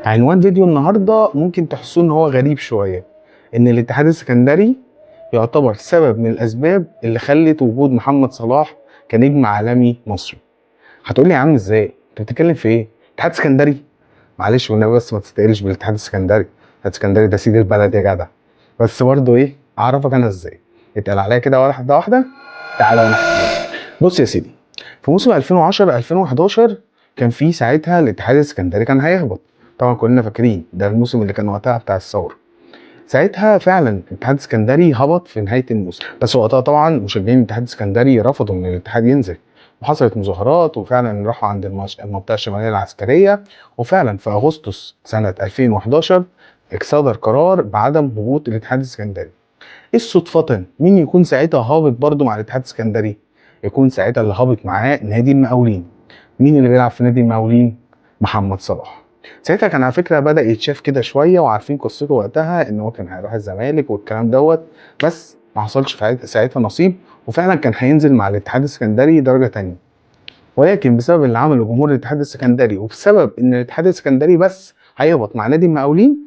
عنوان فيديو النهارده ممكن تحسوه ان هو غريب شويه، ان الاتحاد السكندري يعتبر سبب من الاسباب اللي خلت وجود محمد صلاح كنجم عالمي مصري. هتقولي يا عم ازاي؟ انت بتتكلم في ايه؟ اتحاد سكندري؟ معلش والنبي بس ما تستقلش بالاتحاد السكندري، الاتحاد السكندري ده سيد البلد يا جدع. بس برضه ايه؟ اعرفك انا ازاي؟ اتقل عليا كده واحده واحده. تعالى وانا احكي. بص يا سيدي، في موسم 2010 2011 كان في ساعتها الاتحاد السكندري كان هيهبط. طبعا كلنا فاكرين ده الموسم اللي كان وقتها بتاع الثوره. ساعتها فعلا الاتحاد السكندري هبط في نهايه الموسم، بس وقتها طبعا مشجعين الاتحاد السكندري رفضوا ان الاتحاد ينزل، وحصلت مظاهرات وفعلا راحوا عند المنطقه الشماليه العسكريه. وفعلا في اغسطس سنه 2011 صدر قرار بعدم هبوط الاتحاد السكندري. ايه صدفة مين يكون ساعتها هابط برضه مع الاتحاد السكندري؟ يكون ساعتها اللي هابط معاه نادي المقاولين. مين اللي بيلعب في نادي المقاولين؟ محمد صلاح. ساعتها كان على فكرة بدأ يتشاف كده شوية، وعارفين قصته وقتها ان هو كان هيروح الزمالك والكلام دوت، بس ما حصلش ساعتها نصيب، وفعلا كان هينزل مع الاتحاد السكندري درجة تانية. ولكن بسبب اللي عمله جمهور الاتحاد السكندري، وبسبب ان الاتحاد السكندري بس هيهبط مع نادي المقاولين،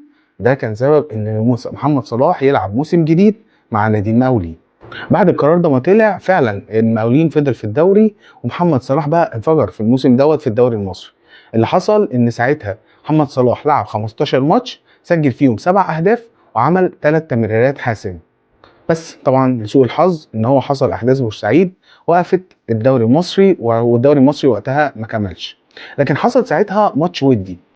ده كان سبب ان محمد صلاح يلعب موسم جديد مع نادي المقاولين. بعد القرار ده ما طلع، فعلا المقاولين فضل في الدوري، ومحمد صلاح بقى انفجر في الموسم دوت في الدوري المصري. اللي حصل ان ساعتها محمد صلاح لعب 15 ماتش، سجل فيهم 7 اهداف، وعمل 3 تمريرات حاسمه. بس طبعا لسوء الحظ ان هو حصل احداث بورسعيد وقفت الدوري المصري، والدوري المصري وقتها ما كملش. لكن حصل ساعتها ماتش ودي